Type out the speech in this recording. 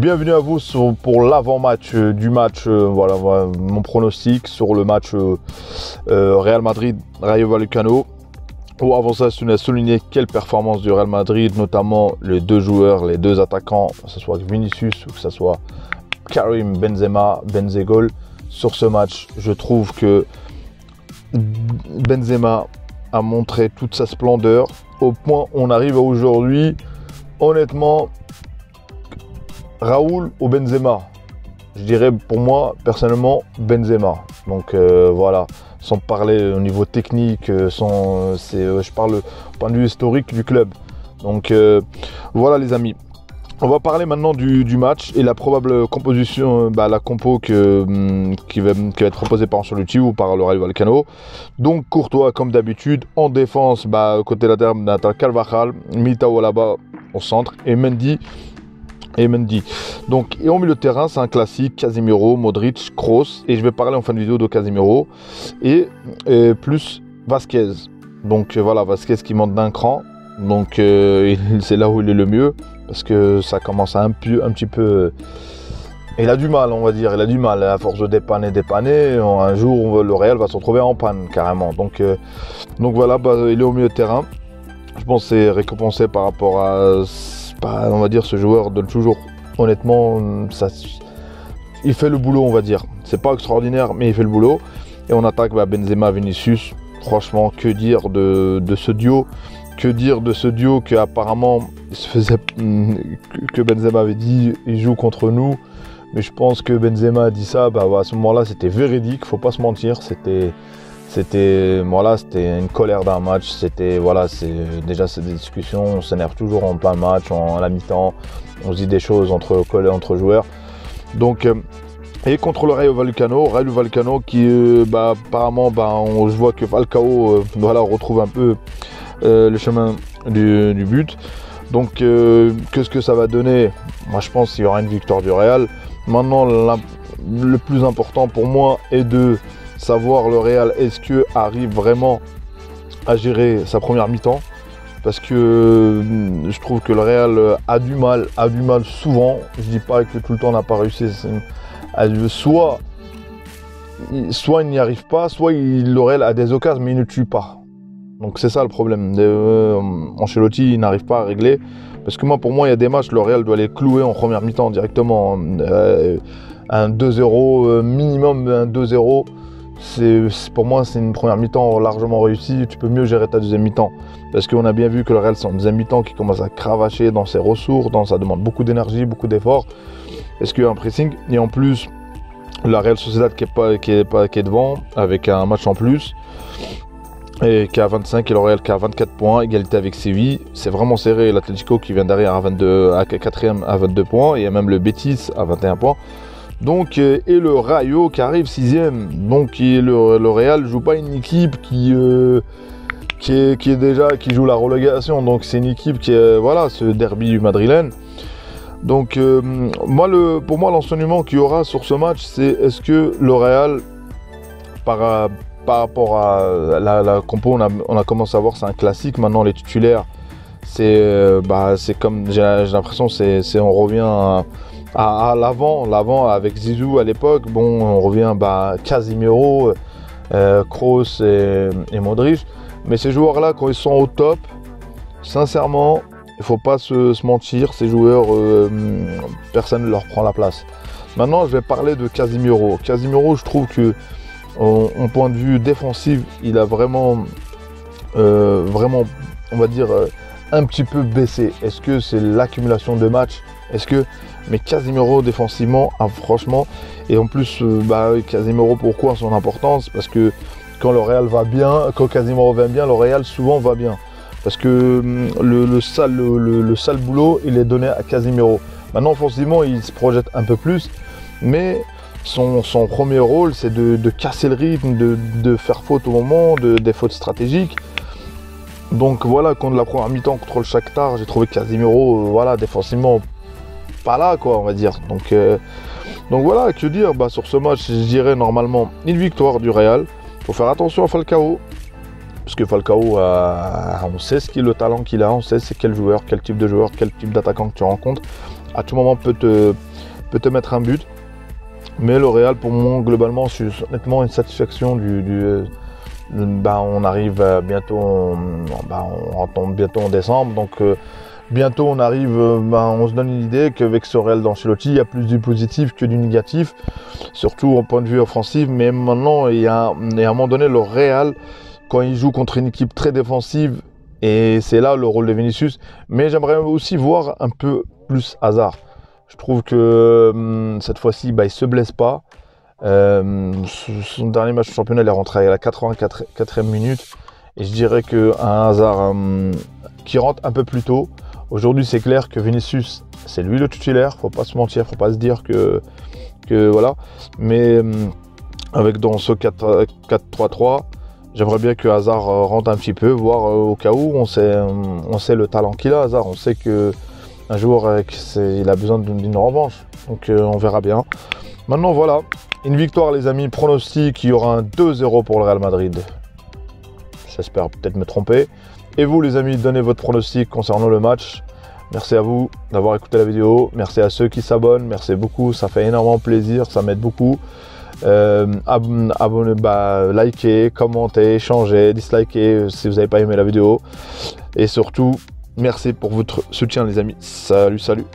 Bienvenue à vous pour l'avant-match du match, voilà mon pronostic sur le match Real Madrid-Rayo Vallecano. Avant ça, je tenais à souligner quelle performance du Real Madrid, notamment les deux joueurs, les deux attaquants, que ce soit Vinicius ou que ce soit Karim Benzema sur ce match. Je trouve que Benzema a montré toute sa splendeur au point où on arrive à aujourd'hui, honnêtement, Raoul ou Benzema, je dirais pour moi personnellement Benzema. Donc voilà, sans parler au niveau technique, je parle au point de vue historique du club. Donc voilà les amis. On va parler maintenant du match et la probable composition, la compo qui va être proposée par Ancelotti ou par le Rayo Vallecano. Donc Courtois comme d'habitude, en défense, côté latéral, Carvajal, Militao là-bas au centre et Mendy. Donc, et au milieu de terrain, c'est un classique, Casemiro, Modric, Kroos. Et je vais parler en fin de vidéo de Casemiro. Et plus Vasquez. Donc voilà, Vasquez qui monte d'un cran. Donc c'est là où il est le mieux. Parce que ça commence à un petit peu... Il a du mal, on va dire. Il a du mal. À force de dépanner. Un jour, le Real va se retrouver en panne, carrément. Donc voilà, il est au milieu de terrain. Je pense que c'est récompensé par rapport à... on va dire, ce joueur donne toujours, honnêtement, il fait le boulot, on va dire. C'est pas extraordinaire, mais il fait le boulot. Et on attaque Benzema, Vinicius. Franchement, que dire de ce duo? Que dire de ce duo que apparemment que Benzema avait dit, il joue contre nous. Mais je pense que Benzema a dit ça, à ce moment-là, c'était véridique, faut pas se mentir. C'était une colère d'un match. Déjà c'est des discussions, on s'énerve toujours en plein match, à la mi-temps, on se dit des choses entre joueurs. Donc et contre le Rayo Vallecano qui apparemment je vois que Falcao retrouve un peu le chemin du but. Donc qu'est-ce que ça va donner? Moi je pense qu'il y aura une victoire du Real. Maintenant le plus important pour moi est de savoir le Real, est-ce que arrive vraiment à gérer sa première mi-temps, parce que je trouve que le Real a du mal souvent. Je dis pas que tout le temps on n'a pas réussi, soit il n'y arrive pas, soit le Real a des occasions mais il ne tue pas. Donc c'est ça le problème. Ancelotti n'arrive pas à régler, parce que pour moi il y a des matchs, le Real doit les clouer en première mi-temps directement. Un 2-0 minimum, un 2-0. Pour moi, c'est une première mi-temps largement réussie. Tu peux mieux gérer ta deuxième mi-temps. Parce qu'on a bien vu que le Real, c'est en deuxième mi-temps qui commence à cravacher dans ses ressources. Ça demande beaucoup d'énergie, beaucoup d'efforts. Est-ce qu'il y a un pressing? Et en plus, la Real Sociedad qui est devant, avec un match en plus, et qui a 25, et le Real qui a 24 points, égalité avec Séville. C'est vraiment serré. L'Atlético qui vient derrière à 4e à 22 points. Et il y a même le Betis à 21 points. Donc, et le Rayo qui arrive 6e. Donc le Real joue pas une équipe qui joue la relégation. Donc c'est une équipe qui est, ce derby madrilène. Donc pour moi l'enseignement qu'il y aura sur ce match, c'est est-ce que le Real, par rapport à la compo, on a commencé à voir, c'est un classique. Maintenant les titulaires, c'est comme, j'ai l'impression, on revient à l'avant avec Zizou à l'époque. On revient Casemiro, Kroos et Modric. Mais ces joueurs-là, quand ils sont au top, sincèrement, il ne faut pas se mentir, ces joueurs, personne ne leur prend la place. Maintenant, je vais parler de Casemiro. Casemiro, je trouve que, en point de vue défensif, il a vraiment, on va dire, un petit peu baissé. Est-ce que c'est l'accumulation de matchs? Mais Casemiro défensivement, franchement, et en plus, Casemiro, pourquoi son importance? Parce que quand le Real va bien, quand Casemiro va bien, le Real souvent va bien. Parce que le sale boulot, il est donné à Casemiro. Maintenant, offensivement, il se projette un peu plus, mais son premier rôle, c'est de casser le rythme, de faire faute au moment, des fautes stratégiques. Donc voilà, contre la première mi-temps contre le Shakhtar, j'ai trouvé Casemiro, défensivement, pas là, quoi, on va dire. Donc voilà, que dire sur ce match, je dirais normalement une victoire du Real. Il faut faire attention à Falcao, parce que Falcao, on sait le talent qu'il a, on sait c'est quel joueur, quel type de joueur, quel type d'attaquant que tu rencontres. À tout moment peut peut te mettre un but. Mais le Real, pour moi, globalement, c'est honnêtement une satisfaction on arrive bientôt, on retombe bientôt en décembre, donc bientôt on arrive, on se donne une idée qu'avec ce Real d'Ancelotti, il y a plus du positif que du négatif, surtout au point de vue offensif. Mais maintenant, il y a à un moment donné, le Real, quand il joue contre une équipe très défensive, et c'est là le rôle de Vinicius, mais j'aimerais aussi voir un peu plus Hazard. Je trouve que cette fois-ci, il ne se blesse pas. Son dernier match au championnat, il est rentré à la 84e minute. Et je dirais qu'un Hazard qui rentre un peu plus tôt. Aujourd'hui, c'est clair que Vinicius, c'est lui le titulaire. Faut pas se mentir, faut pas se dire que voilà. Mais avec dans ce 4-3-3, j'aimerais bien que Hazard rentre un petit peu, voir au cas où on sait le talent qu'il a, Hazard. On sait que un joueur, il a besoin d'une revanche. Donc on verra bien. Maintenant, voilà. Une victoire, les amis. Pronostic, il y aura un 2-0 pour le Real Madrid. J'espère peut-être me tromper. Et vous, les amis, donnez votre pronostic concernant le match. Merci à vous d'avoir écouté la vidéo. Merci à ceux qui s'abonnent. Merci beaucoup. Ça fait énormément plaisir. Ça m'aide beaucoup. Abonnez, likez, commentez, changez, dislikez si vous n'avez pas aimé la vidéo. Et surtout, merci pour votre soutien, les amis. Salut, salut.